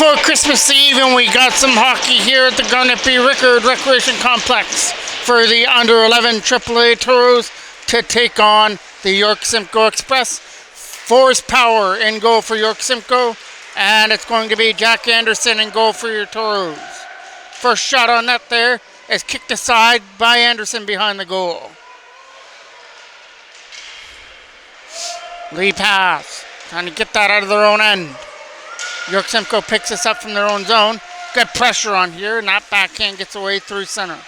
before Christmas Eve, and we got some hockey here at the Garnet B. Rickard Recreation Complex for the under 11 AAA Toros to take on the York Simcoe Express. Force Power in goal for York Simcoe, and it's going to be Jack Anderson in goal for your Toros. First shot on net there is kicked aside by Anderson behind the goal. Lee pass, trying to get that out of their own end. York Simcoe picks this up from their own zone. Good pressure on here, and that backhand gets away through center.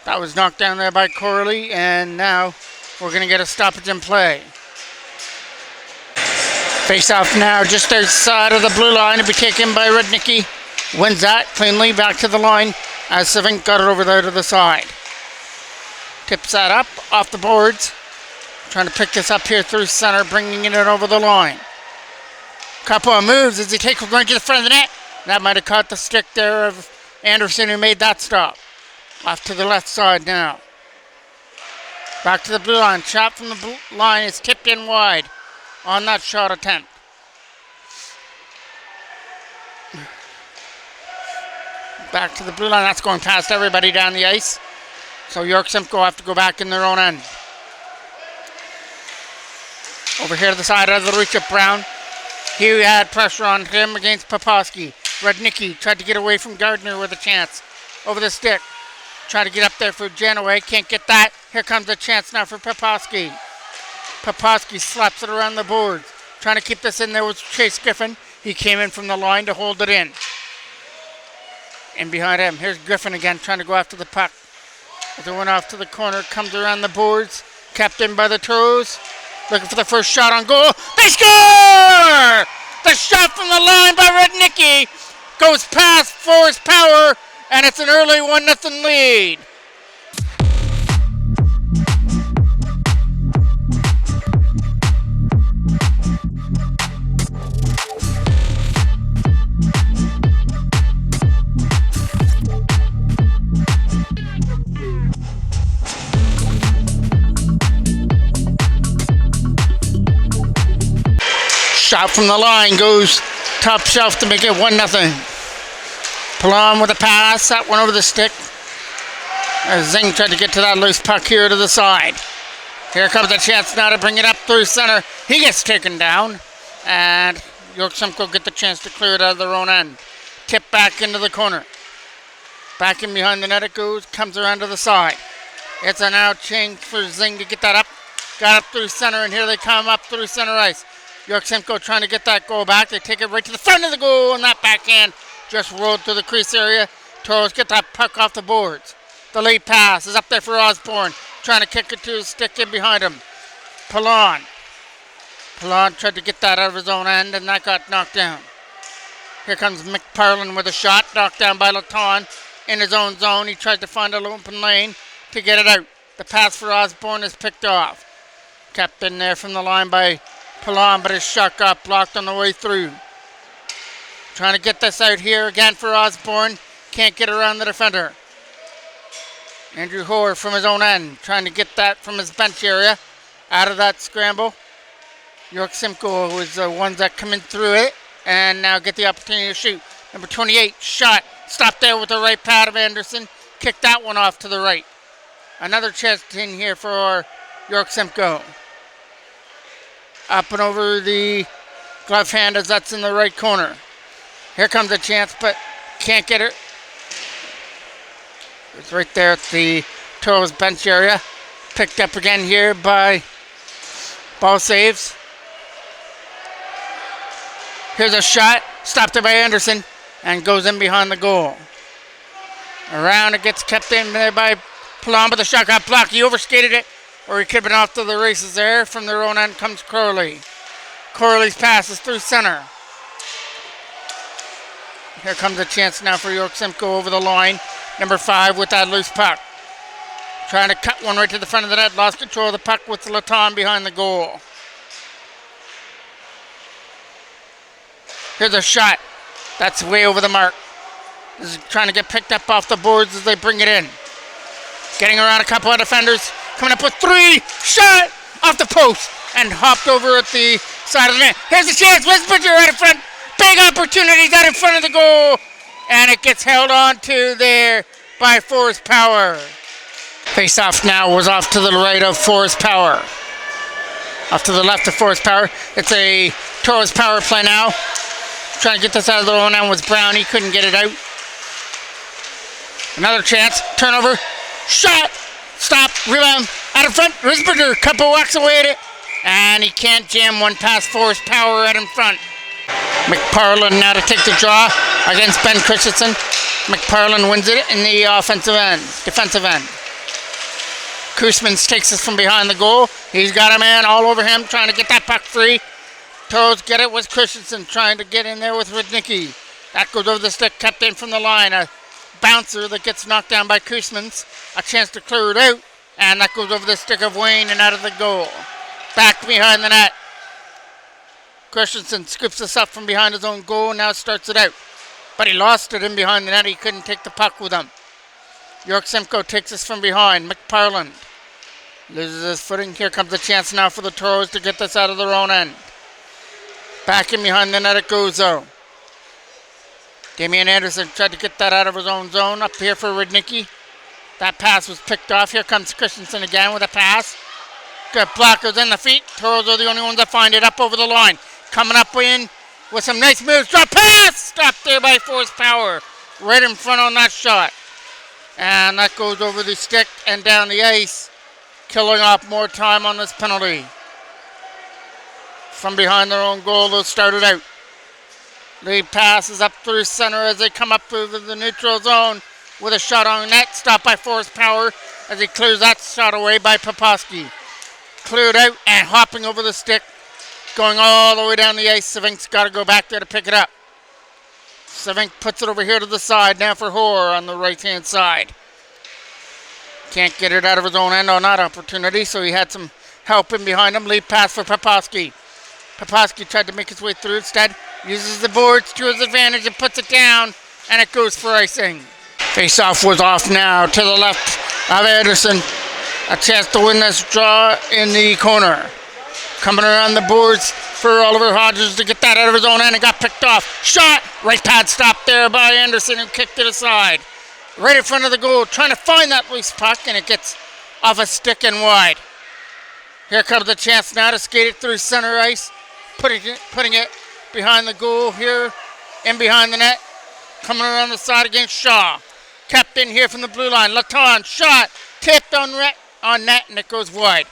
That was knocked down there by Corley, and now we're going to get a stoppage in play. Face off now just outside of the blue line to be taken by Rednicki. Wins that cleanly back to the line as Savink got it over there to the side. Tips that up off the boards. Trying to pick this up here through center, bringing it over the line. Couple of moves as he takes it going to the front of the net. That might have caught the stick there of Anderson, who made that stop. Off to the left side now. Back to the blue line. Shot from the blue line is tipped in wide on that shot attempt. Back to the blue line. That's going past everybody down the ice. So York Simcoe have to go back in their own end. Over here to the side of the reach of Brown. He had pressure on him against Poposky. Rednicki tried to get away from Gardner with a chance. Over the stick. Tried to get up there for Janaway. Can't get that. Here comes the chance now for Poposky. Poposky slaps it around the boards. Trying to keep this in there with Chase Griffin. He came in from the line to hold it in. And behind him, here's Griffin again trying to go after the puck. As it went off to the corner, comes around the boards. Kept in by the Toros. Looking for the first shot on goal. They score! The shot from the line by Rednicki goes past Force Power, and it's an early 1-0 lead. Shot from the line goes top shelf to make it 1-0. Plum with a pass, that one over the stick. As Zing tried to get to that loose puck here to the side. Here comes a chance now to bring it up through center. He gets taken down, and York Simcoe get the chance to clear it out of their own end. Tip back into the corner. Back in behind the net it goes, comes around to the side. It's a now change for Zing to get that up. Got up through center, and here they come up through center ice. York Simcoe trying to get that goal back. They take it right to the front of the goal, and that backhand just rolled through the crease area. Toros get that puck off the boards. The late pass is up there for Osborne. Trying to kick it to his stick in behind him. Pallon tried to get that out of his own end, and that got knocked down. Here comes McParlin with a shot. Knocked down by Laton in his own zone. He tried to find an open lane to get it out. The pass for Osborne is picked off. Kept in there from the line by Pallon, but his shot got blocked on the way through. Trying to get this out here again for Osborne. Can't get around the defender. Andrew Hoare from his own end. Trying to get that from his bench area. Out of that scramble. York Simcoe was the ones that come in through it. And now get the opportunity to shoot. Number 28, shot. Stopped there with the right pad of Anderson. Kicked that one off to the right. Another chance in here for York Simcoe. Up and over the glove hand as that's in the right corner. Here comes a chance, but can't get it. It's right there at the Toros bench area. Picked up again here by ball saves. Here's a shot. Stopped there by Anderson and goes in behind the goal. Around it gets kept in there by Plum, but the shot got blocked. He overskated it. Or he could have been off to the races there. From their own end comes Corley. Corley's pass is through center. Here comes a chance now for York Simcoe over the line. Number 5 with that loose puck. Trying to cut one right to the front of the net. Lost control of the puck with Laton behind the goal. Here's a shot. That's way over the mark. This is trying to get picked up off the boards as they bring it in. Getting around a couple of defenders. Coming up with 3. Shot off the post. And hopped over at the side of the net. Here's the chance. Westbridger right in front. Big opportunities out in front of the goal. And it gets held on to there by Forest Power. Face off now was off to the right of Forest Power. Off to the left of Forest Power. It's a Toros power play now. Trying to get this out of the own end was Brown. He couldn't get it out. Another chance. Turnover. Shot. Stop. Rebound. Out in front. Risberger. Couple walks away at it. And he can't jam one past Forest Power out in front. McParland now to take the draw against Ben Christensen. McParland wins it in the defensive end. Koosmans takes us from behind the goal. He's got a man all over him trying to get that puck free. Toros get it with Christensen trying to get in there with Rudnicki. That goes over the stick, kept in from the line. A bouncer that gets knocked down by Koosmans. A chance to clear it out. And that goes over the stick of Wayne and out of the goal. Back behind the net. Christensen scoops us up from behind his own goal and now starts it out. But he lost it in behind the net. He couldn't take the puck with him. York Simcoe takes us from behind. McParland loses his footing. Here comes a chance now for the Toros to get this out of their own end. Back in behind the net it goes though. Damian Anderson tried to get that out of his own zone. Up here for Rudnicki. That pass was picked off. Here comes Christensen again with a pass. Good blockers in the feet. Toros are the only ones that find it up over the line. Coming up in with some nice moves. Drop pass! Stopped there by Force Power. Right in front on that shot. And that goes over the stick and down the ice. Killing off more time on this penalty. From behind their own goal, they'll start it out. Lead pass is up through center as they come up through the neutral zone with a shot on net. Stopped by Force Power as he clears that shot away by Poposky. Cleared out and hopping over the stick. Going all the way down the ice. Savink's got to go back there to pick it up. Savink puts it over here to the side. Now for Hoare on the right-hand side. Can't get it out of his own end on that opportunity, so he had some help in behind him. Lead pass for Poposky. Poposky tried to make his way through. Instead, uses the boards to his advantage and puts it down, and it goes for icing. Face-off was off now to the left of Anderson. A chance to win this draw in the corner. Coming around the boards for Oliver Hodges to get that out of his own end and got picked off. Shot! Right pad stopped there by Anderson who kicked it aside. Right in front of the goal, trying to find that loose puck, and it gets off a stick and wide. Here comes the chance now to skate it through center ice. Putting it behind the goal here, in behind the net. Coming around the side against Shaw. Kept in here from the blue line. Laton, shot, tipped on net, and it goes wide.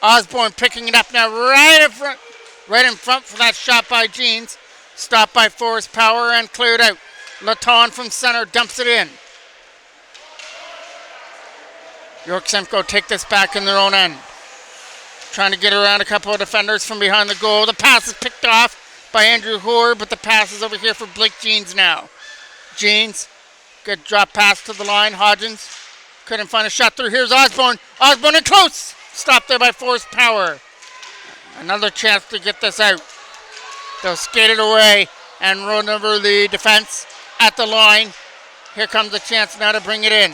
Osborne picking it up now right in front for that shot by Jeans. Stopped by Forest Power and cleared out. Laton from center dumps it in. York Simcoe take this back in their own end. Trying to get around a couple of defenders from behind the goal. The pass is picked off by Andrew Hoare, but the pass is over here for Blake Jeans now. Jeans, good drop pass to the line. Hodgins couldn't find a shot through. Here's Osborne. Osborne in close. Stopped there by Force Power. Another chance to get this out. They'll skate it away and run over the defense at the line. Here comes the chance now to bring it in.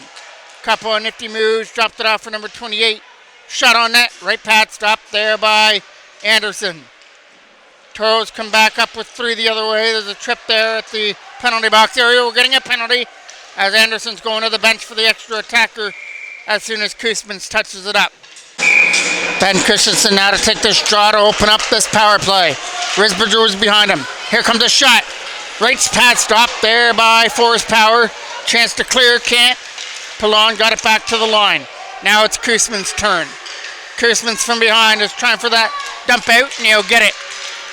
Couple of nifty moves. Dropped it off for number 28. Shot on net. Right pad stopped there by Anderson. Toros come back up with 3 the other way. There's a trip there at the penalty box area. We're getting a penalty as Anderson's going to the bench for the extra attacker as soon as Koosmans touches it up. Ben Christensen now to take this draw to open up this power play. Risberger was behind him. Here comes a shot. Right pad stop there by Forest Power. Chance to clear, can't. Pilon got it back to the line. Now it's Koosman's turn. Koosman's from behind is trying for that dump out, and he'll get it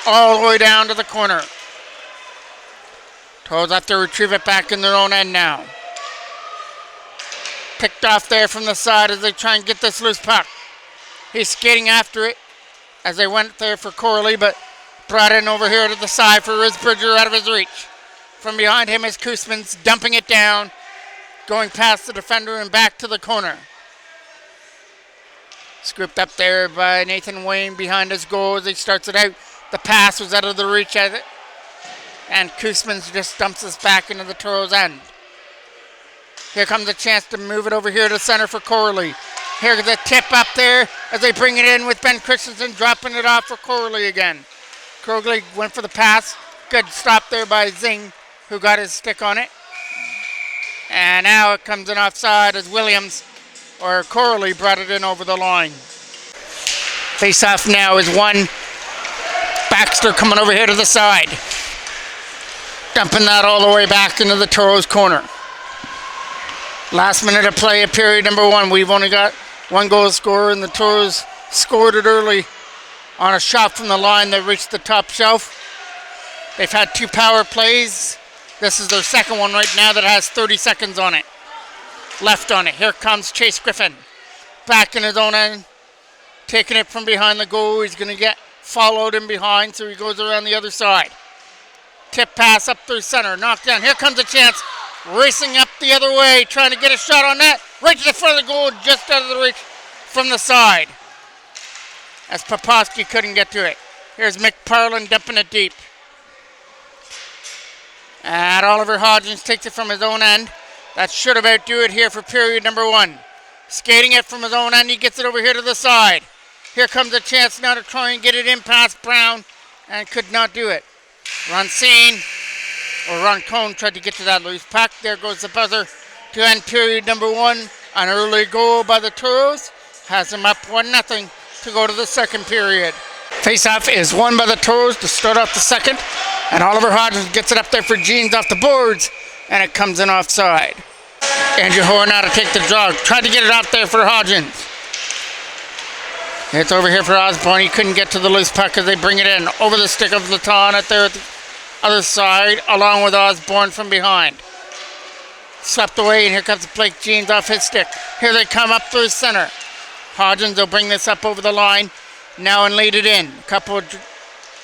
all the way down to the corner. Toros have to retrieve it back in their own end now. Picked off there from the side as they try and get this loose puck. He's skating after it as they went there for Corley, but brought in over here to the side for Risberger out of his reach. From behind him is Koosmans dumping it down, going past the defender and back to the corner. Scooped up there by Nathan Wayne behind his goal as he starts it out. The pass was out of the reach of it. And Koosmans just dumps us back into the Toros end. Here comes a chance to move it over here to center for Corley. Here's a tip up there as they bring it in with Ben Christensen dropping it off for Corley again. Corley went for the pass. Good stop there by Zing, who got his stick on it. And now it comes in offside as Williams, or Corley, brought it in over the line. Face-off now is one. Baxter coming over here to the side. Dumping that all the way back into the Toros corner. Last minute of play of period number 1. We've only got one goal scorer, and the Toros scored it early on a shot from the line that reached the top shelf. They've had 2 power plays. This is their second one right now that has 30 seconds on it. Left on it. Here comes Chase Griffin. Back in his own end. Taking it from behind the goal. He's going to get followed in behind, so he goes around the other side. Tip pass up through center. Knocked down. Here comes a chance. Racing up the other way. Trying to get a shot on that. Right to the front of the goal. Just out of the reach from the side. As Poposky couldn't get to it. Here's McParlin dumping it deep. And Oliver Hodgins takes it from his own end. That should about do it here for period number 1. Skating it from his own end. He gets it over here to the side. Here comes a chance now to try and get it in past Brown. And could not do it. Ron Cohn tried to get to that loose puck. There goes the buzzer to end period number 1. An early goal by the Toros has him up 1-0 to go to the second period. Face-off is won by the Toros to start off the second. And Oliver Hodgins gets it up there for Jeans off the boards. And it comes in offside. Andrew Hoare now to take the draw. Tried to get it out there for Hodgins. It's over here for Osborne. He couldn't get to the loose puck as they bring it in. Over the stick of Laton at there at the other side, along with Osborne from behind. Swept away, and here comes Blake Jeans off his stick. Here they come up through center. Hodgins will bring this up over the line. Now and lead it in. A couple of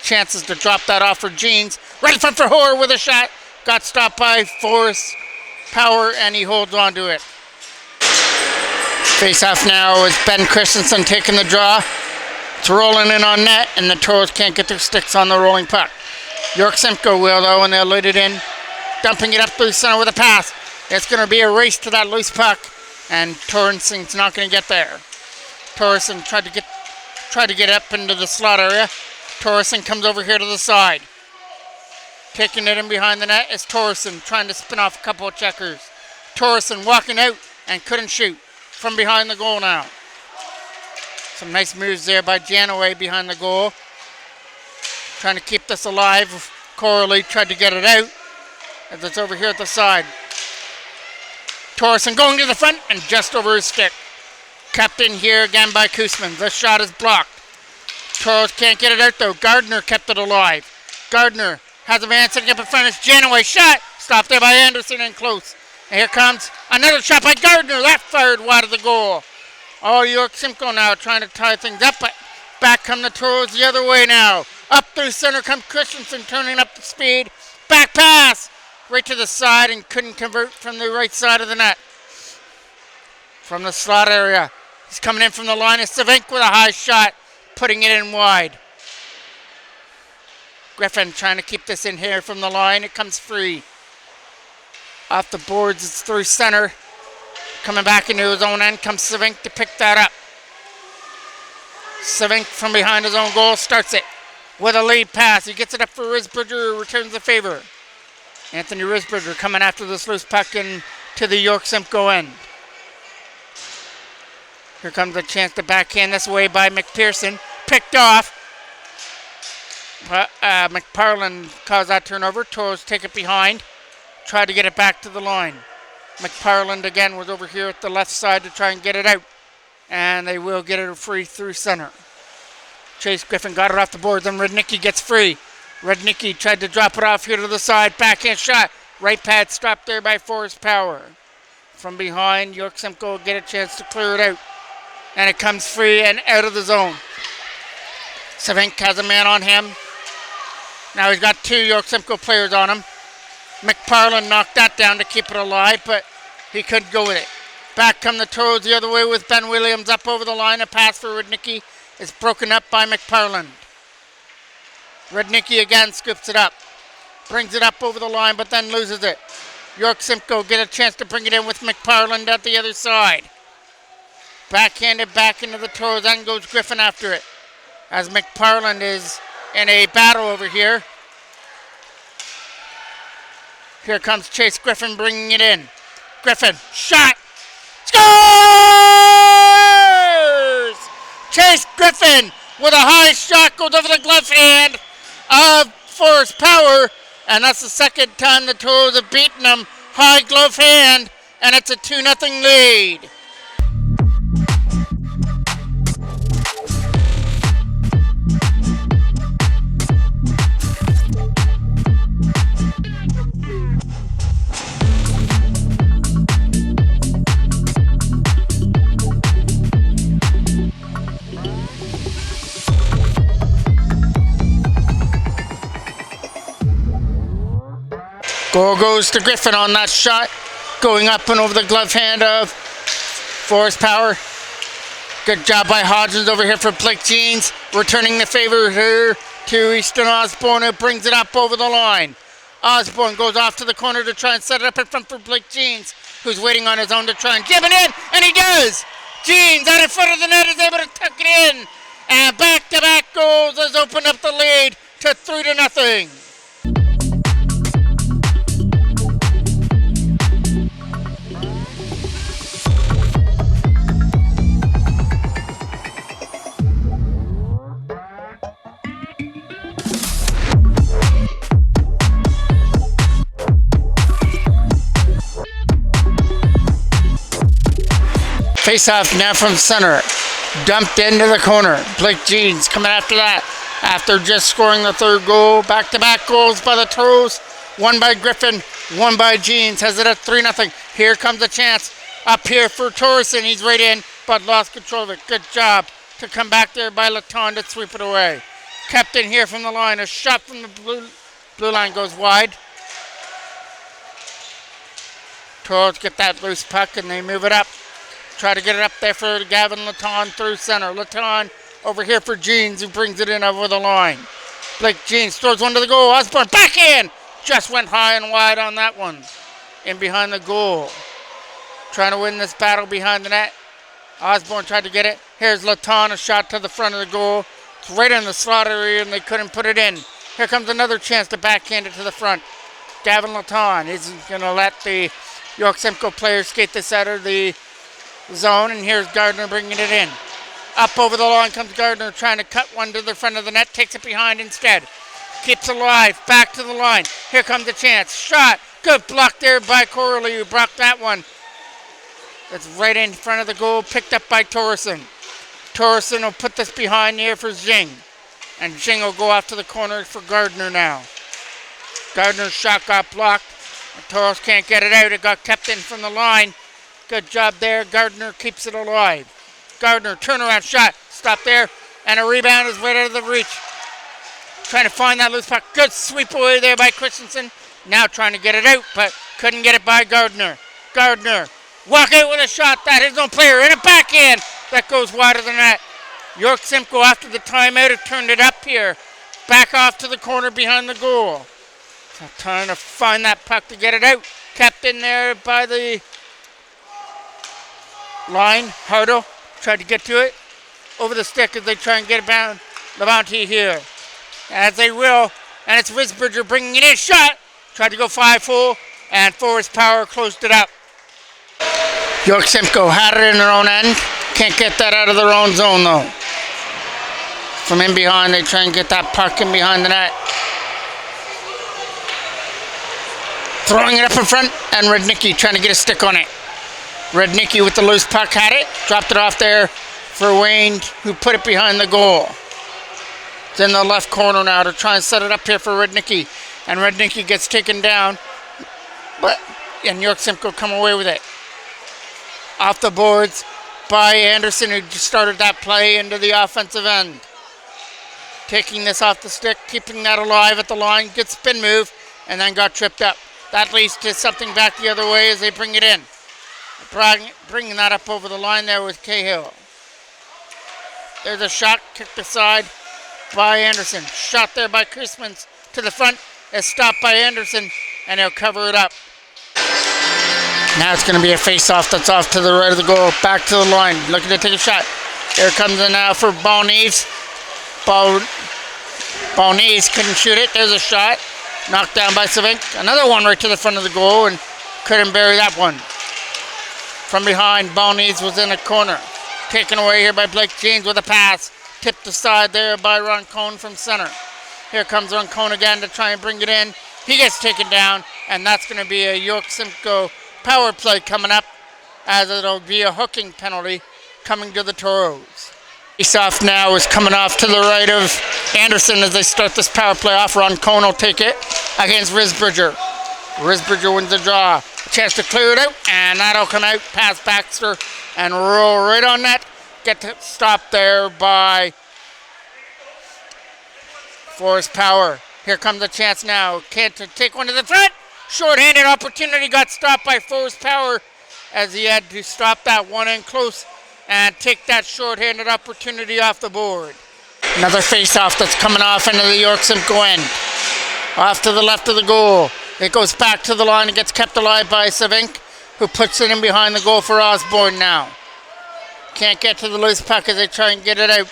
chances to drop that off for Jeans. Right in front for Hoare with a shot. Got stopped by Forrest Power, and he holds on to it. Face-off now is Ben Christensen taking the draw. It's rolling in on net, and the Toros can't get their sticks on the rolling puck. York Simcoe will, though, and they'll lead it in. Dumping it up through center with a pass. It's going to be a race to that loose puck, and Torrenson's not going to get there. Torreson tried to get up into the slot area. Torreson comes over here to the side. Taking it in behind the net is Torreson, trying to spin off a couple of checkers. Torreson walking out and couldn't shoot from behind the goal now. Some nice moves there by Janaway behind the goal. Trying to keep this alive. Corley tried to get it out as it's over here at the side. Torreson going to the front and just over his stick. Kept in here again by Koosman. This shot is blocked. Toros can't get it out though. Gardner kept it alive. Gardner has a man sitting up in front. It's Janaway. Shot! Stopped there by Anderson and close. And here comes another shot by Gardner. That fired wide of the goal. Oh, York Simcoe now trying to tie things up, but back come the Toros the other way now. Up through center comes Christensen turning up the speed. Back pass! Right to the side and couldn't convert from the right side of the net. From the slot area. He's coming in from the line. It's Savink with a high shot, putting it in wide. Griffin trying to keep this in here from the line. It comes free. Off the boards, it's through center. Coming back into his own end comes Savink to pick that up. Savink from behind his own goal starts it with a lead pass. He gets it up for Risbridger, who returns the favor. Anthony Risbridger coming after this loose puck into the York Simcoe end. Here comes a chance to backhand this way by McPherson. Picked off. But McParlin caused that turnover. Toros take it behind. Tried to get it back to the line. McParland again was over here at the left side to try and get it out. And they will get it free through center. Chase Griffin got it off the boards and Rednicki gets free. Rednicki tried to drop it off here to the side. Backhand shot. Right pad stopped there by Forrest Power. From behind, York Simcoe will get a chance to clear it out. And it comes free and out of the zone. Savink has a man on him. Now he's got 2 York Simcoe players on him. McParlin knocked that down to keep it alive, but he couldn't go with it. Back come the Toros the other way with Ben Williams up over the line. A pass for Rednicki is broken up by McParlin. Rednicki again scoops it up. Brings it up over the line, but then loses it. York Simcoe get a chance to bring it in with McParland at the other side. Backhanded back into the Toros, then goes Griffin after it. As McParland is in a battle over here. Here comes Chase Griffin bringing it in. Griffin, shot. Scores! Chase Griffin with a high shot goes over the glove hand of Forest Power. And that's the second time the Toros have beaten them. High glove hand. And it's a 2-0 lead. Goal goes to Griffin on that shot. Going up and over the glove hand of Forest Power. Good job by Hodgins over here for Blake Jeans. Returning the favor here to Easton Osborne, who brings it up over the line. Osborne goes off to the corner to try and set it up in front for Blake Jeans, who's waiting on his own to try and jam it in, and he does! Jeans out in front of the net is able to tuck it in. And back-to-back goals has opened up the lead to 3-0. Face-off now from center. Dumped into the corner. Blake Jeans coming after that. After just scoring the third goal. Back-to-back goals by the Toros. One by Griffin, one by Jeans. Has it at 3-0. Here comes a chance. Up here for Torreson. He's right in, but lost control of it. Good job to come back there by Laton to sweep it away. Kept in here from the line. A shot from the blue line goes wide. Toros get that loose puck and they move it up. Try to get it up there for Gavin Laton through center. Laton over here for Jeans, who brings it in over the line. Blake Jeans throws one to the goal. Osborne back in. Just went high and wide on that one. In behind the goal. Trying to win this battle behind the net. Osborne tried to get it. Here's Laton, a shot to the front of the goal. It's right in the slot area and they couldn't put it in. Here comes another chance to backhand it to the front. Gavin Laton isn't going to let the York Simcoe players skate this out of the zone, and here's Gardner bringing it in. Up over the line comes Gardner, trying to cut one to the front of the net, takes it behind instead. Keeps alive, back to the line. Here comes the chance. Shot. Good block there by Corley, who blocked that one. That's right in front of the goal, picked up by Torreson. Torreson will put this behind here for Zing. And Zing will go off to the corner for Gardner now. Gardner's shot got blocked. Toros can't get it out. It got kept in from the line. Good job there. Gardner keeps it alive. Gardner, turnaround shot. Stop there. And a rebound is right out of the reach. Trying to find that loose puck. Good sweep away there by Christensen. Now trying to get it out, but couldn't get it by Gardner. Gardner, walk out with a shot. That is no player. And a backhand. That goes wider than that. York Simcoe, after the timeout, have turned it up here. Back off to the corner behind the goal. So trying to find that puck to get it out. Kept in there by the line. Hardo tried to get to it. Over the stick as they try and get it down. Levante here. As they will. And it's Risbridger bringing it in. Shot. Tried to go 5-full. And Forest Power closed it up. York Simcoe had it in their own end. Can't get that out of their own zone though. From in behind, they try and get that puck in behind the net. Throwing it up in front, and Rednicki trying to get a stick on it. Rednicki with the loose puck had it. Dropped it off there for Wayne, who put it behind the goal. It's in the left corner now to try and set it up here for Rednicki. And Rednicki gets taken down. And York Simcoe come away with it. Off the boards by Anderson, who just started that play into the offensive end. Taking this off the stick, keeping that alive at the line. Good spin move, and then got tripped up. That leads to something back the other way as they bring it in. Bringing that up over the line there with Cahill. There's a shot kicked aside by Anderson. Shot there by Christmas to the front. Is stopped by Anderson, and he'll cover it up. Now it's going to be a face-off that's off to the right of the goal. Back to the line. Looking to take a shot. Here comes it now for Balneves. Balneves couldn't shoot it. There's a shot. Knocked down by Savink. Another one right to the front of the goal and couldn't bury that one. From behind, Bonnies was in a corner. Taken away here by Blake James with a pass. Tipped aside there by Ron Cohn from center. Here comes Ron Cohn again to try and bring it in. He gets taken down, and that's going to be a York Simcoe power play coming up, as it'll be a hooking penalty coming to the Toros. Face-off now is coming off to the right of Anderson as they start this power play off. Ron Cohn will take it against Risbridger. Risbridger wins the draw. A chance to clear it out, and that'll come out past Baxter and roll right on net. Get stopped there by Forrest Power. Here comes a chance now. Can't take one to the front. Short-handed opportunity got stopped by Forrest Power as he had to stop that one in close and take that short-handed opportunity off the board. Another face-off that's coming off into the York Simcoe end. Off to the left of the goal. It goes back to the line and gets kept alive by Savink, who puts it in behind the goal for Osborne now. Can't get to the loose puck as they try and get it out.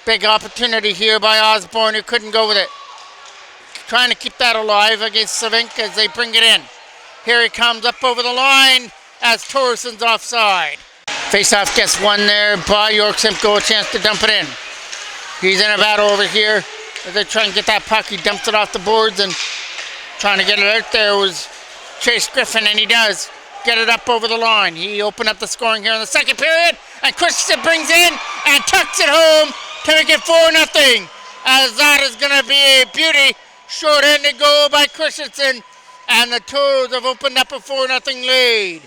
Big opportunity here by Osborne, who couldn't go with it. Trying to keep that alive against Savink as they bring it in. Here he comes up over the line as Torreson's offside. Face-off gets won there by York Simcoe, a chance to dump it in. He's in a battle over here as they try and get that puck. He dumps it off the boards and trying to get it out there was Chase Griffin, and he does get it up over the line. He opened up the scoring here in the second period, and Christensen brings in and tucks it home to make it 4-0. As that is going to be a beauty. Short-handed goal by Christensen, and the Toros have opened up a 4-0 lead.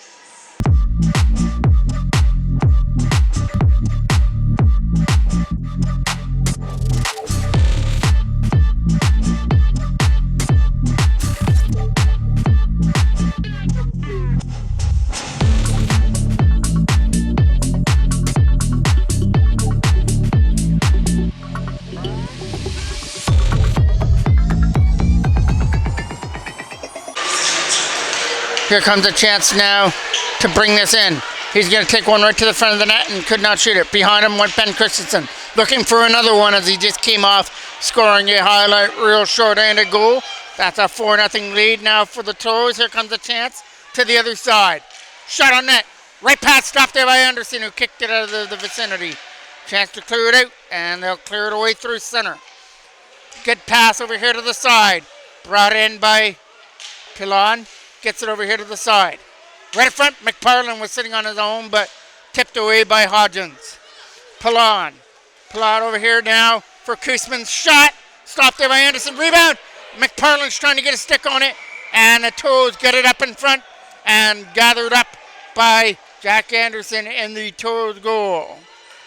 Here comes a chance now to bring this in. He's going to take one right to the front of the net and could not shoot it. Behind him went Ben Christensen, looking for another one as he just came off, scoring a highlight reel short-handed goal. That's a 4-0 lead now for the Toros. Here comes a chance to the other side. Shot on net. Right past, stopped there by Anderson, who kicked it out of the vicinity. Chance to clear it out, and they'll clear it away through center. Good pass over here to the side. Brought in by Pilon. Gets it over here to the side. Right in front, McParlin was sitting on his own, but tipped away by Hodgins. Pilon over here now for Koosman's shot. Stopped there by Anderson. Rebound. McParlin's trying to get a stick on it, and the Toros get it up in front and gathered up by Jack Anderson in the Toros goal.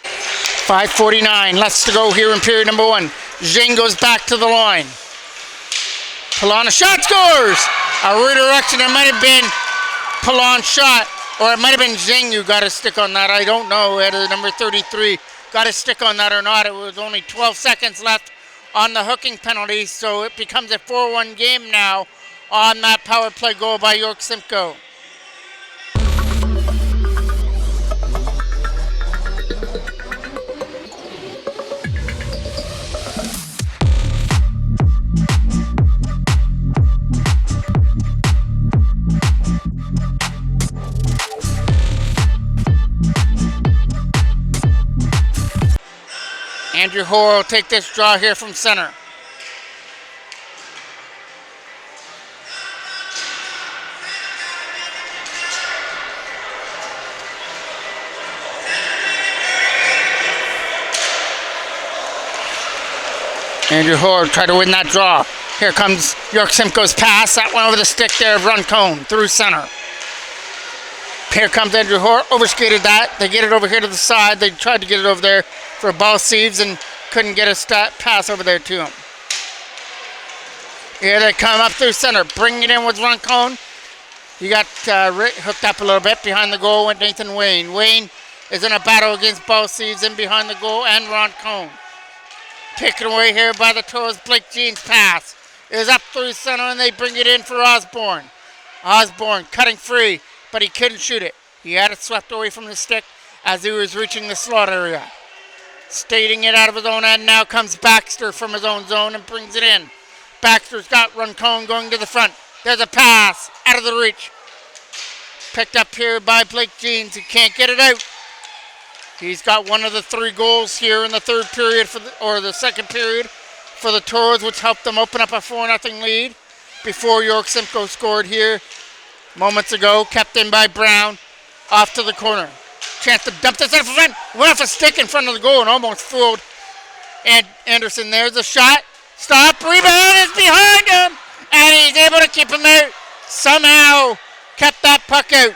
5:49 left to go here in period number one. Zhang goes back to the line. Pilon, a shot, scores! A redirection. It might have been Pilon's shot, or it might have been Zhang who got a stick on that. I don't know whether number 33 got a stick on that or not. It was only 12 seconds left on the hooking penalty, so it becomes a 4-1 game now on that power play goal by York Simcoe. Andrew Hoare will take this draw here from center. Andrew Hoare tried to win that draw. Here comes York Simcoe's pass. That one over the stick there of Ron Cohn through center. Here comes Andrew Hoare, overskated that. They get it over here to the side. They tried to get it over there for ball Sieves and couldn't get a pass over there to him. Here they come up through center, bringing it in with Ron Cohn. He got hooked up a little bit. Behind the goal went Nathan Wayne. Wayne is in a battle against ball Sieves in behind the goal and Ron Cohn. Taken away here by the Toros. Blake Jean's pass is up through center and they bring it in for Osborne. Osborne cutting free, but he couldn't shoot it. He had it swept away from the stick as he was reaching the slot area. Stating it out of his own end, now comes Baxter from his own zone and brings it in. Baxter's got Roncone going to the front. There's a pass out of the reach. Picked up here by Blake Jeans. He can't get it out. He's got one of the 3 goals here in the third period or the second period for the Toros, which helped them open up a 4-0 lead before York Simcoe scored here moments ago. Kept in by Brown. Off to the corner. Chance to dump this in front. Went off a stick in front of the goal and almost fooled Anderson. There's a shot. Stop. Rebound is behind him. And he's able to keep him out. Somehow kept that puck out.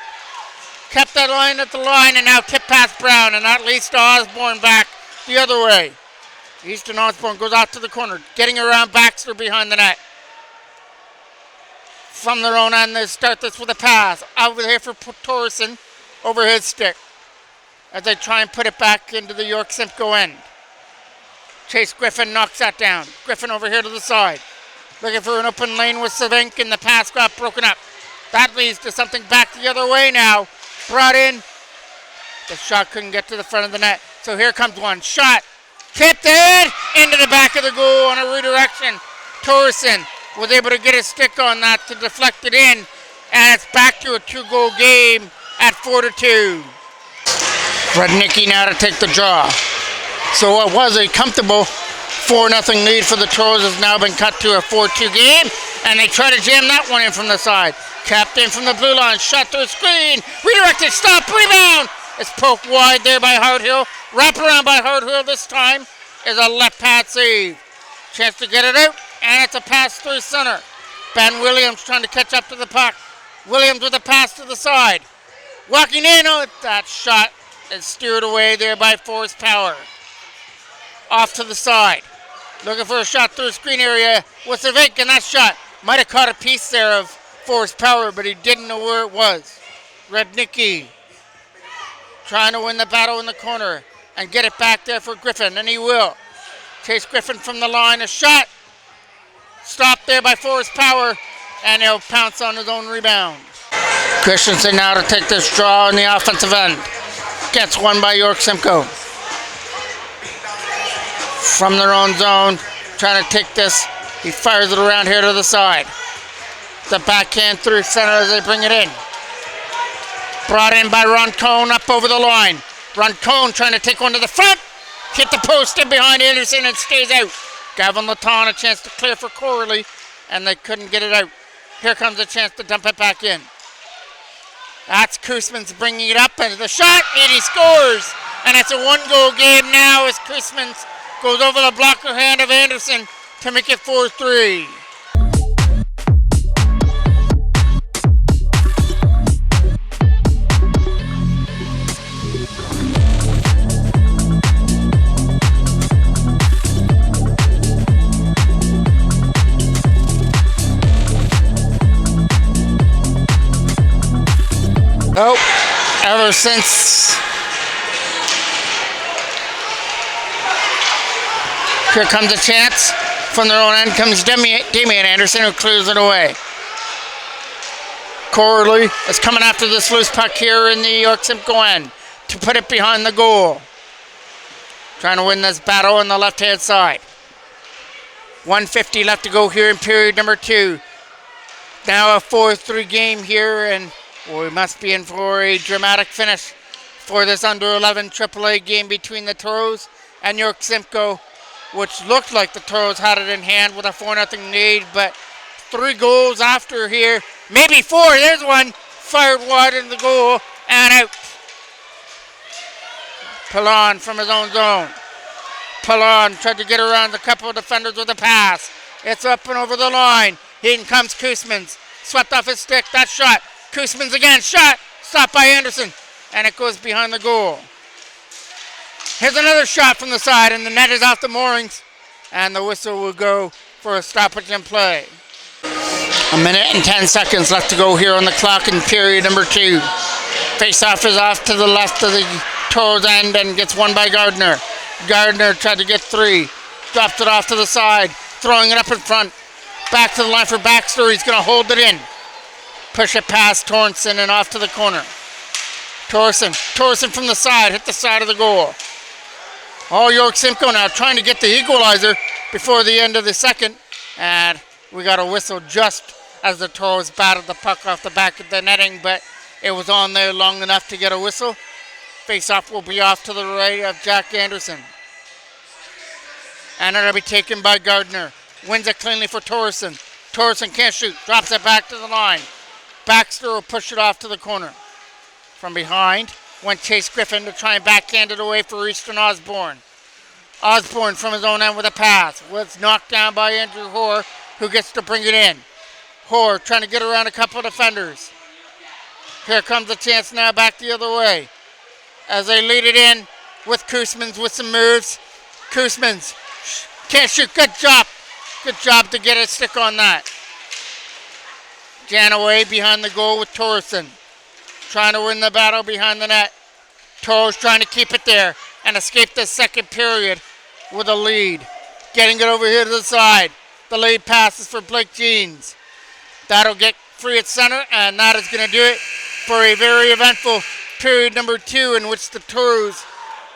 Kept that line at the line and now tip past Brown and at least Osborne back the other way. Easton Osborne goes out to the corner, getting around Baxter behind the net. From their own end, they start this with a pass. Over here for Torreson, over his stick. As they try and put it back into the York Simcoe end. Chase Griffin knocks that down. Griffin over here to the side. Looking for an open lane with Savink and the pass got broken up. That leads to something back the other way now. Brought in. The shot couldn't get to the front of the net. So here comes one. Shot. Tipped in. Into the back of the goal on a redirection. Torreson was able to get his stick on that to deflect it in. And it's back to a 2-goal game at 4-2. Rudnicki now to take the draw. So what was a comfortable 4-0 lead for the Toros has now been cut to a 4-2 game. And they try to jam that one in from the side. Capped in from the blue line, shot through a screen, redirected, stop, rebound! It's poked wide there by Hardhill. Wrap around by Hardhill this time is a left pad save. Chance to get it out, and it's a pass through center. Ben Williams trying to catch up to the puck. Williams with a pass to the side. Walking in, that shot is steered away there by Forrest Power. Off to the side. Looking for a shot through the screen area with Savink, and that shot might have caught a piece there of Force Power, but he didn't know where it was. Rudnicki trying to win the battle in the corner and get it back there for Griffin, and he will. Chase Griffin from the line, a shot. Stopped there by Force Power, and he'll pounce on his own rebound. Christensen now to take this draw on the offensive end. Gets one by York Simcoe. From their own zone, trying to take this. He fires it around here to the side. The backhand through center as they bring it in. Brought in by Roncone up over the line. Roncone trying to take one to the front. Hit the post in behind Anderson and stays out. Gavin Laton a chance to clear for Corley, and they couldn't get it out. Here comes a chance to dump it back in. That's Koosman's bringing it up, and the shot, and he scores. And it's a 1-goal game now as Koosman's goes over the blocker hand of Anderson to make it 4-3. Oh, ever since here comes a chance from their own end comes Damian Anderson, who clears it away. Corley is coming after this loose puck here in the York Simcoe end to put it behind the goal. Trying to win this battle on the left-hand side. 1:50 left to go here in period number 2. Now a 4-3 game here, and we must be in for a dramatic finish for this under-11 AAA game between the Toros and York Simcoe, which looked like the Toros had it in hand with a 4-0 lead, but 3 goals after here, maybe 4, there's one, fired wide in the goal and out. Pallon from his own zone. Pallon tried to get around a couple of defenders with a pass. It's up and over the line. In comes Koosmans. Swept off his stick, that shot. Koosmans again, shot, stopped by Anderson, and it goes behind the goal. Here's another shot from the side, and the net is off the moorings, and the whistle will go for a stoppage in play. 1 minute and 10 seconds left to go here on the clock in period number 2. Face-off is off to the left of the Toros end and gets won by Gardner. Gardner tried to get 3, dropped it off to the side, throwing it up in front. Back to the line for Baxter, he's going to hold it in. Push it past Torrenson and off to the corner. Torreson from the side, hit the side of the goal. All York Simcoe now trying to get the equalizer before the end of the second. And We got a whistle just as the Toros batted the puck off the back of the netting, but it was on there long enough to get a whistle. Face-off will be off to the right of Jack Anderson. And it'll be taken by Gardner. Wins it cleanly for Torreson. Torreson can't shoot. Drops it back to the line. Baxter will push it off to the corner. From behind went Chase Griffin to try and backhand it away for Easton Osborne. Osborne from his own end with a pass. Was knocked down by Andrew Hoare, who gets to bring it in. Hoare trying to get around a couple of defenders. Here comes a chance now back the other way. As they lead it in with Koosmans with some moves. Koosmans can't shoot. Good job. Good job to get a stick on that. Janaway behind the goal with Torreson. Trying to win the battle behind the net. Toros trying to keep it there and escape the second period with a lead. Getting it over here to the side. The lead passes for Blake Jeans. That'll get free at center, and that is going to do it for a very eventful period number 2 in which the Toros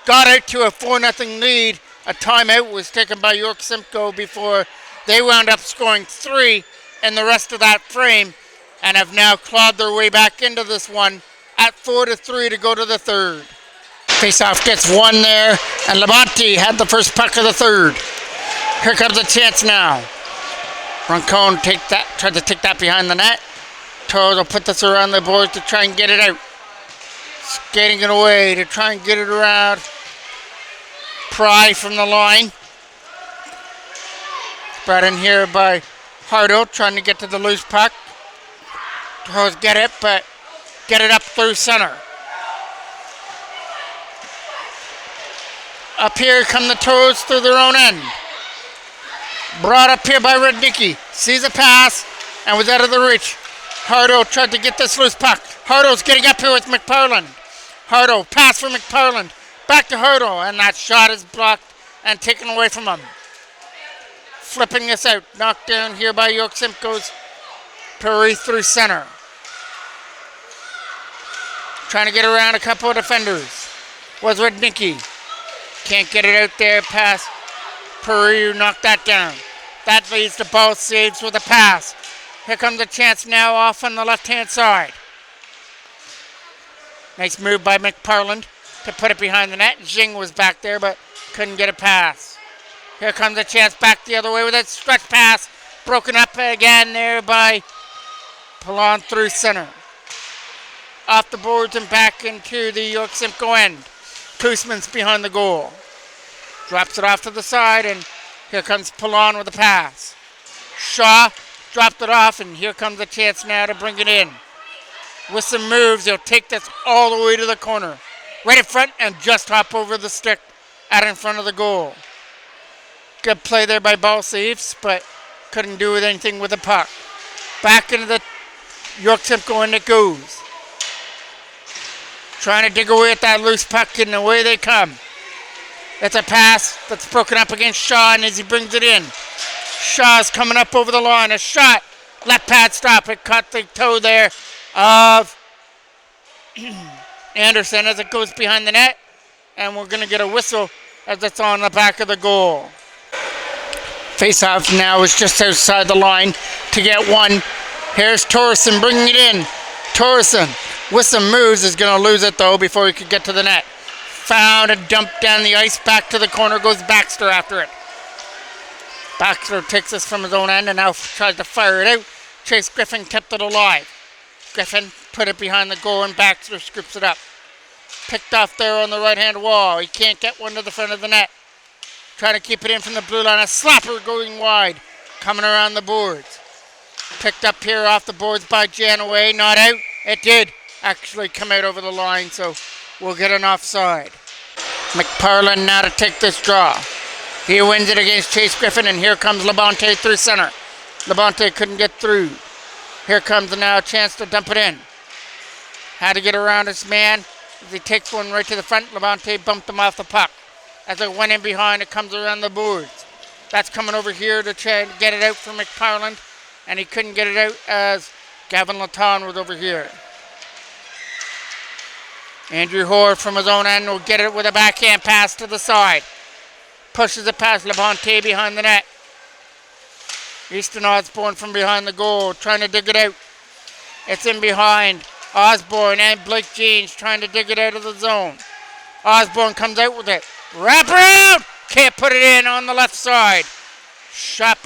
got out to a 4-0 lead. A timeout was taken by York Simcoe before they wound up scoring 3 in the rest of that frame and have now clawed their way back into this one at 4-3 to go to the third. Faceoff gets one there, and Labonte had the first puck of the third. Here comes a chance now. Roncone tried to take that behind the net. Toros will put this around the boards to try and get it out. Skating it away to try and get it around. Pry from the line. Brought in here by Hardo trying to get to the loose puck. Toros get it, but get it up through center. Up here come the Toros through their own end. Brought up here by Rudnicki. Sees a pass and was out of the reach. Hardo tried to get this loose puck. Hardo's getting up here with McParland. Hardo, pass for McParland. Back to Hardo, and that shot is blocked and taken away from him. Flipping this out. Knocked down here by York Simcoe's Perry through center. Trying to get around a couple of defenders. Was Rudnicki. Can't get it out there past Perry, knocked that down. That leads to both saves with a pass. Here comes a chance now off on the left-hand side. Nice move by McParland to put it behind the net. Jing was back there, but couldn't get a pass. Here comes a chance back the other way with a stretch pass. Broken up again there by Pilon through center. Off the boards and back into the York Simcoe end. Koosman's behind the goal. Drops it off to the side, and here comes Pilon with a pass. Shaw dropped it off, and here comes a chance now to bring it in. With some moves, he'll take this all the way to the corner. Right in front and just hop over the stick out in front of the goal. Good play there by Balsaves, but couldn't do anything with the puck. Back into the York Simcoe and it goes. Trying to dig away at that loose puck, and away they come. It's a pass that's broken up against Shaw, and as he brings it in, Shaw's coming up over the line. A shot, left pad stop. It caught the toe there of Anderson as it goes behind the net, and we're going to get a whistle as it's on the back of the goal. Faceoff now is just outside the line to get one. Here's Torreson bringing it in. Torreson with some moves is going to lose it though before he could get to the net. Found and dumped down the ice. Back to the corner goes Baxter after it. Baxter takes this from his own end and now tries to fire it out. Chase Griffin kept it alive. Griffin put it behind the goal and Baxter scoops it up. Picked off there on the right-hand wall. He can't get one to the front of the net. Trying to keep it in from the blue line. A slapper going wide. Coming around the boards. Picked up here off the boards by Janaway. Not out. It did actually come out over the line, so we'll get an offside. McParland now to take this draw. He wins it against Chase Griffin, and here comes Labonte through center. Labonte couldn't get through. Here comes now a chance to dump it in. Had to get around his man. As he takes one right to the front, Labonte bumped him off the puck. As it went in behind, it comes around the boards. That's coming over here to try and get it out for McParland, and he couldn't get it out as Gavin Laton was over here. Andrew Hoare from his own end will get it with a backhand pass to the side. Pushes it past Labonte behind the net. Easton Osborne from behind the goal, trying to dig it out. It's in behind. Osborne and Blake Jeans trying to dig it out of the zone. Osborne comes out with it. Wrap around! Can't put it in on the left side. Shot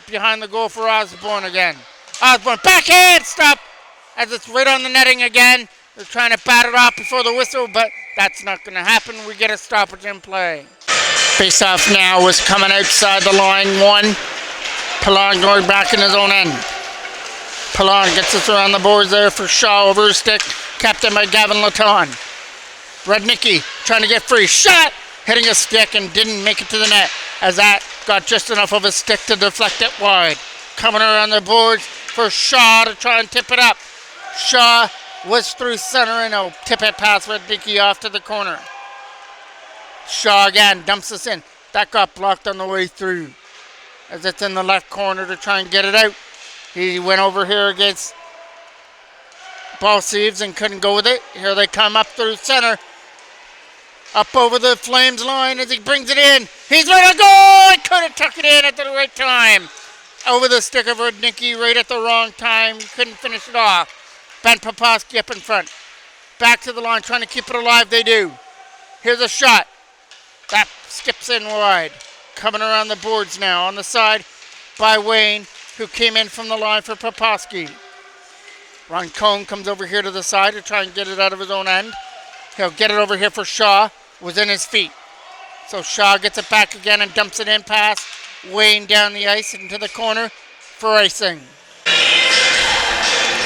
behind the goal for Osborne again. Osborne, backhand, stop! As it's right on the netting again. They're trying to bat it off before the whistle, but that's not going to happen. We get a stoppage in play. Face-off now was coming outside the line. 1. Pallon going back in his own end. Pallon gets us around the boards there for Shaw over his stick. Captain by Gavin Laton. Rudnicki trying to get free. Shot! Hitting a stick and didn't make it to the net, as that got just enough of a stick to deflect it wide. Coming around the boards for Shaw to try and tip it up. Shaw was through center and he'll tip it past Rudnicki off to the corner. Shaw again dumps us in. That got blocked on the way through, as it's in the left corner to try and get it out. He went over here against Ball Sieves and couldn't go with it. Here they come up through center. Up over the Flames line as he brings it in. He's ready to go! He couldn't tuck it in at the right time. Over the stick of Rudnicki right at the wrong time. He couldn't finish it off. Ben Poposky up in front. Back to the line, trying to keep it alive. They do. Here's a shot. That skips in wide. Coming around the boards now on the side by Wayne, who came in from the line for Poposky. Ron Cohn comes over here to the side to try and get it out of his own end. He'll get it over here for Shaw. Within his feet. So Shaw gets it back again and dumps it in past Wayne down the ice into the corner for icing.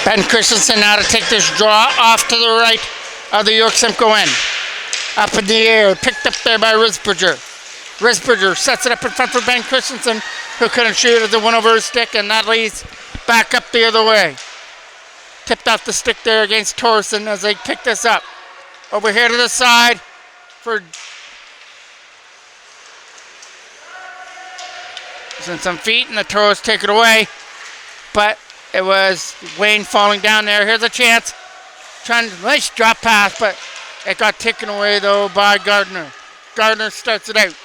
Ben Christensen now to take this draw off to the right of the York Simcoe end. Up in the air, picked up there by Risbridger. Risbridger sets it up in front for Ben Christensen, who couldn't shoot as it went over his stick, and that leads back up the other way. Tipped off the stick there against Torson as they pick this up. Over here to the side for some feet, and the Toros take it away, but it was Wayne falling down there. Here's a chance, nice drop pass, but it got taken away though by Gardner. Gardner starts it out,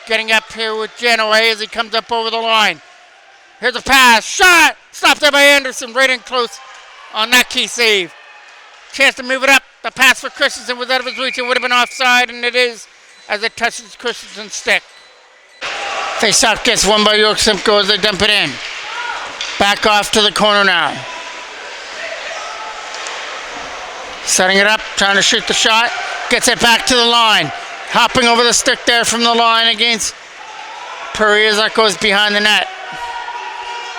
getting up here with Janaway as he comes up over the line. Here's a pass, shot, stopped there by Anderson, right in close on that key save. Chance to move it up. The pass for Christensen was out of his reach. It would have been offside, and it is as it touches Christensen's stick. Face-off gets won by York Simcoe as they dump it in. Back off to the corner now. Setting it up, trying to shoot the shot. Gets it back to the line. Hopping over the stick there from the line against Puri as that goes behind the net.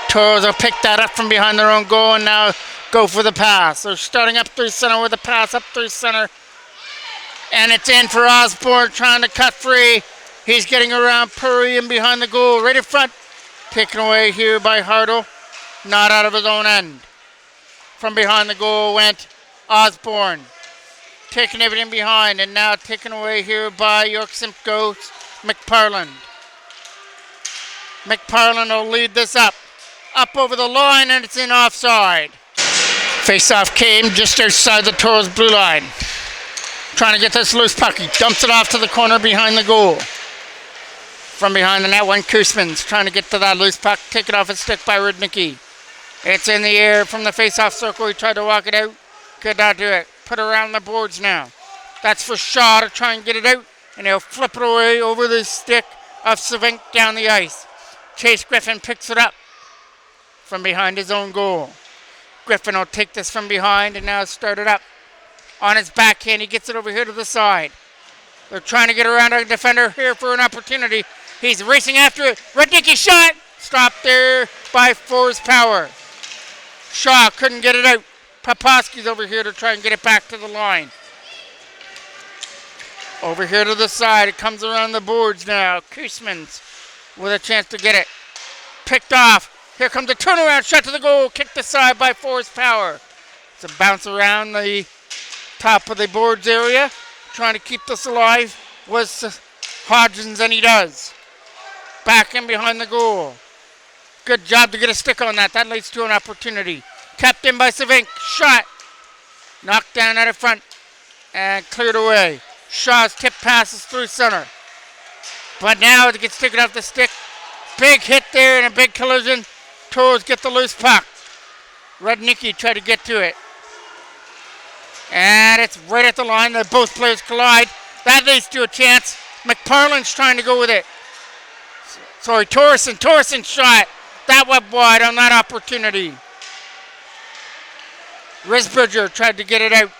Toros will pick that up from behind their own goal and now go for the pass. They're starting up through center with a pass up through center. And it's in for Osborne trying to cut free. He's getting around Puri and behind the goal right in front. Taken away here by Hartle. Not out of his own end. From behind the goal went Osborne. Taking everything behind and now taken away here by York Simcoe's McParland. McParland will lead this up. Up over the line and it's in offside. Face-off came just outside the Toros blue line. Trying to get this loose puck. He dumps it off to the corner behind the goal. From behind the net went Koosmans. Trying to get to that loose puck. Take it off his stick by Rudnicki. It's in the air from the face-off circle. He tried to walk it out. Could not do it. Put it around the boards now. That's for Shaw to try and get it out. And he'll flip it away over the stick of Savink down the ice. Chase Griffin picks it up from behind his own goal. Griffin will take this from behind and now start it up. On his backhand, he gets it over here to the side. They're trying to get around our defender here for an opportunity. He's racing after it. Rudnicki shot! Stopped there by Forrest Power. Shaw couldn't get it out. Poposky's over here to try and get it back to the line. Over here to the side. It comes around the boards now. Koosmans with a chance to get it. Picked off. Here comes a turnaround shot to the goal. Kicked aside by Forrest Power. It's a bounce around the top of the boards area. Trying to keep this alive was Hodgins, and he does. Back in behind the goal. Good job to get a stick on that. That leads to an opportunity. Kept in by Savink. Shot. Knocked down out of front. And cleared away. Shaw's tip passes through center. But now it gets taken off the stick. Big hit there and a big collision. Toros get the loose puck. Rudnicki tried to get to it. And it's right at the line. Both players collide. That leads to a chance. McParland's trying to go with it. Sorry, Torsen shot. That went wide on that opportunity. Risbridger tried to get it out.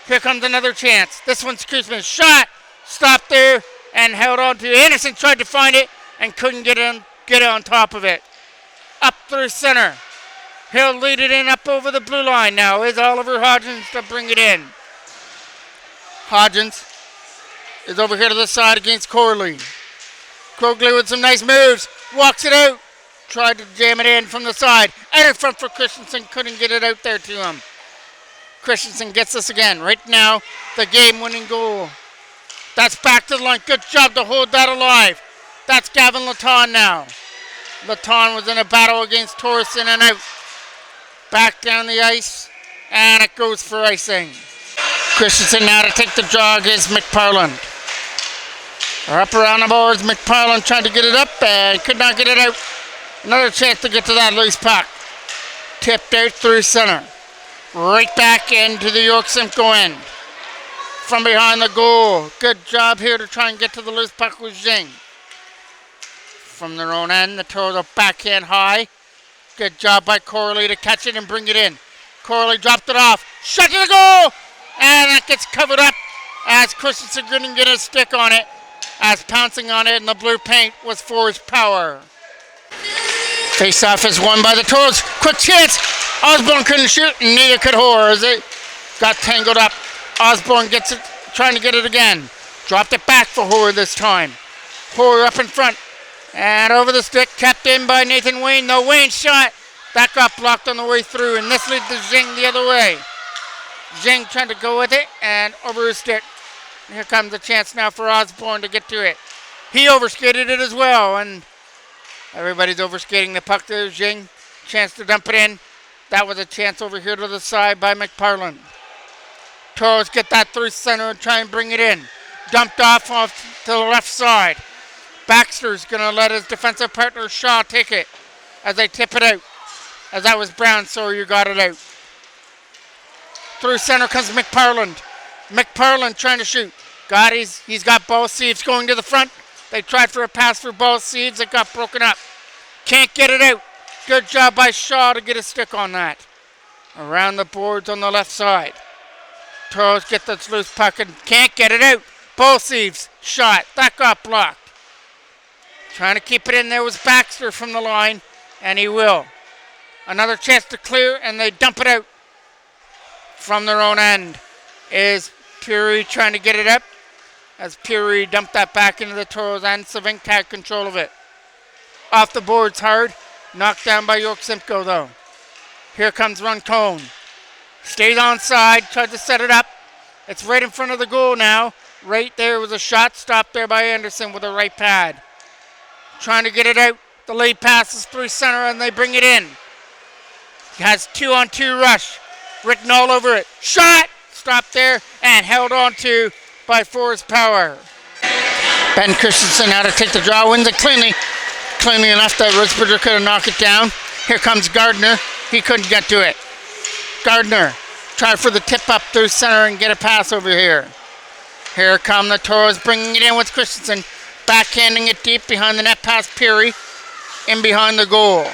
Here comes another chance. This one's Kuzma's shot. Stopped there and held on to. Anderson tried to find it and couldn't get it on top of it. Up through center. He'll lead it in up over the blue line now. Is Oliver Hodgins to bring it in. Hodgins is over here to the side against Corley. Krogley with some nice moves. Walks it out. Tried to jam it in from the side. Out in front for Christensen. Couldn't get it out there to him. Christensen gets this again. Right now, the game-winning goal. That's back to the line. Good job to hold that alive. That's Gavin Laton now. Laton was in a battle against Toros in and out. Back down the ice, and it goes for icing. Christensen now to take the draw against McParland. Up around the boards, McParland tried to get it up and could not get it out. Another chance to get to that loose puck. Tipped out through center. Right back into the York Simcoe end. From behind the goal. Good job here to try and get to the loose puck with Jing. From their own end, the Toros are backhand high. Good job by Corley to catch it and bring it in. Corley dropped it off. Shot to the goal! And that gets covered up as Christensen couldn't get his stick on it. As pouncing on it in the blue paint was Forrest Power. Face-off is won by the Toros. Quick chance. Osborne couldn't shoot and neither could Hoare as it got tangled up. Osborne gets it, trying to get it again. Dropped it back for Hoare this time. Hoare up in front. And over the stick, kept in by Nathan Wayne. No, Wayne shot. That got blocked on the way through, and this leads to Zhang the other way. Zhang trying to go with it, and over his stick. Here comes the chance now for Osborne to get to it. He overskated it as well, and everybody's overskating the puck there. Zhang, chance to dump it in. That was a chance over here to the side by McParland. Toros get that through center and try and bring it in. Dumped off to the left side. Baxter's going to let his defensive partner Shaw take it as they tip it out. As that was Brown, so you got it out. Through center comes McParland. McParland trying to shoot. He's got ball Sieves going to the front. They tried for a pass for ball Sieves. It got broken up. Can't get it out. Good job by Shaw to get a stick on that. Around the boards on the left side. Toros get this loose puck and can't get it out. Ball Sieves shot. That got blocked. Trying to keep it in there was Baxter from the line, and he will. Another chance to clear, and they dump it out. From their own end is Puri trying to get it up. As Puri dumped that back into the Toros end, Savink had control of it. Off the boards hard. Knocked down by York Simcoe, though. Here comes Roncone. Stays onside, tried to set it up. It's right in front of the goal now. Right there was a shot stopped there by Anderson with a right pad. Trying to get it out. The lead passes through center and they bring it in. He has 2-on-2 rush. Written all over it. Shot! Stopped there and held on to by Forrest Power. Ben Christensen now to take the draw. Wins it cleanly. Cleanly enough that Risbridger could have knocked it down. Here comes Gardner. He couldn't get to it. Gardner tried for the tip up through center and get a pass over here. Here come the Toros bringing it in with Christensen. Backhanding it deep behind the net past Peary. In behind the goal.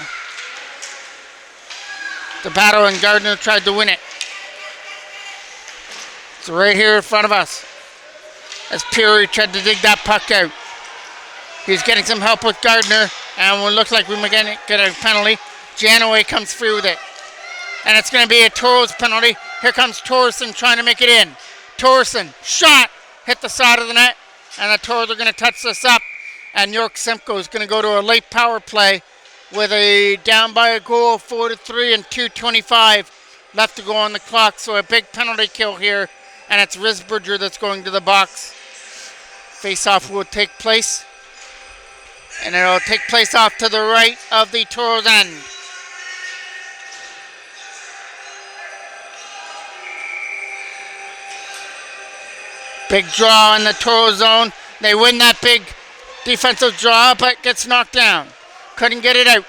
The battle and Gardner tried to win it. It's right here in front of us. As Peary tried to dig that puck out. He's getting some help with Gardner. And it looks like we might get a penalty. Janaway comes through with it. And it's going to be a Toros penalty. Here comes Torsen trying to make it in. Torsen, shot, hit the side of the net. And the Toros are going to touch this up. And York Simcoe is going to go to a late power play with a down by a goal, 4-3 and 2:25 left to go on the clock. So a big penalty kill here. And it's Risbridger that's going to the box. Face-off will take place. And it'll take place off to the right of the Toros end. Big draw in the Toro zone. They win that big defensive draw, but gets knocked down. Couldn't get it out.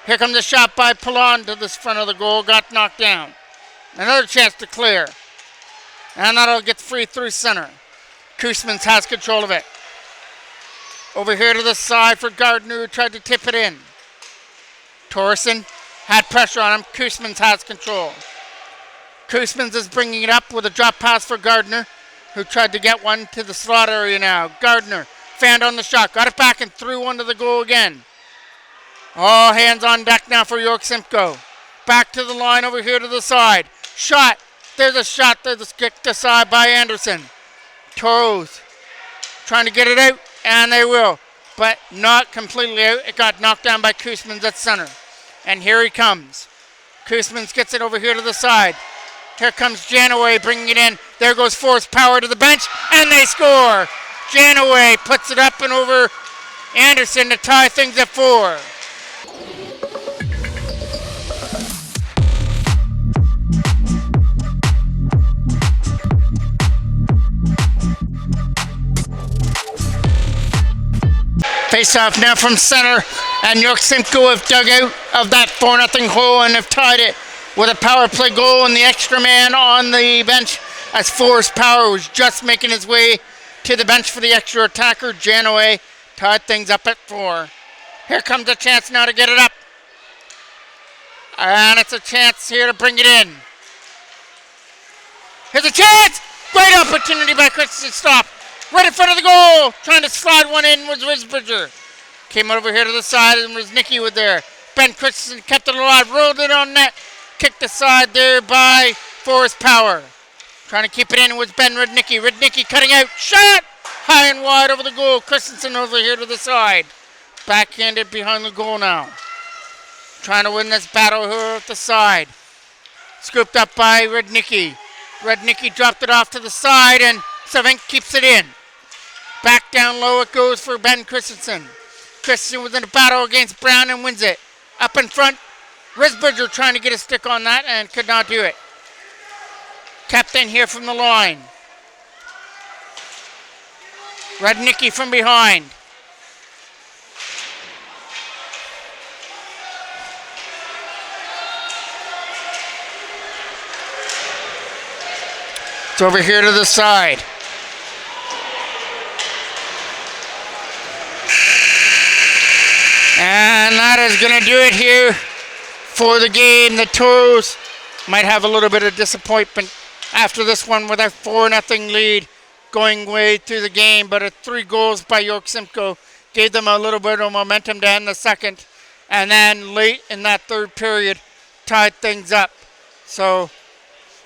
Here comes a shot by Pilon to this front of the goal. Got knocked down. Another chance to clear. And that'll get free through center. Koosmans has control of it. Over here to the side for Gardner, who tried to tip it in. Torreson had pressure on him. Koosmans has control. Koosmans is bringing it up with a drop pass for Gardner, who tried to get one to the slot area now. Gardner fanned on the shot. Got it back and threw one to the goal again. All hands on deck now for York Simcoe. Back to the line over here to the side. Shot. There's a shot. There's a kick aside by Anderson. Toros trying to get it out, and they will, but not completely out. It got knocked down by Koosmans at center. And here he comes. Koosmans gets it over here to the side. Here comes Janaway bringing it in. There goes Force Power to the bench, and they score. Janaway puts it up and over Anderson to tie things at 4. Face off now from center, and York Simcoe have dug out of that 4-0 hole and have tied it with a power play goal and the extra man on the bench as Force Power was just making his way to the bench for the extra attacker. Janaway tied things up at 4. Here comes a chance now to get it up. And it's a chance here to bring it in. Here's a chance! Great opportunity by Christensen. Stop. Right in front of the goal. Trying to slide one in was Risbridger. Came over here to the side and Riznicki was there. Ben Christensen kept it alive. Rolled it on net. Kicked aside there by Force Power. Trying to keep it in was Ben Rudnicki. Rudnicki cutting out. Shot! High and wide over the goal. Christensen over here to the side. Backhanded behind the goal now. Trying to win this battle here at the side. Scooped up by Rudnicki. Rudnicki dropped it off to the side and Savink keeps it in. Back down low it goes for Ben Christensen. Christensen was in a battle against Brown and wins it. Up in front, Risbridger trying to get a stick on that and could not do it. Kept in here from the line. Rudnicki from behind. It's over here to the side. And that is going to do it here for the game. The Toros might have a little bit of disappointment after this one with a 4-0 lead going way through the game. But 3 goals by York Simcoe gave them a little bit of momentum to end the second. And then late in that third period, tied things up. So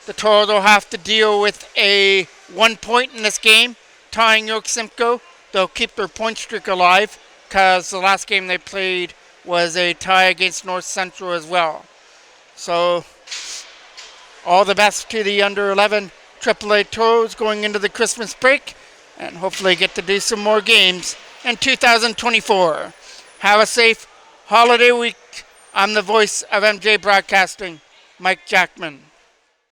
the Toros will have to deal with a 1 point in this game, tying York Simcoe. They'll keep their point streak alive, because the last game they played was a tie against North Central as well. So all the best to the under 11 AAA Toros going into the Christmas break, and hopefully get to do some more games in 2024. Have a safe holiday week. I'm the voice of MJ Broadcasting, Mike Jackman.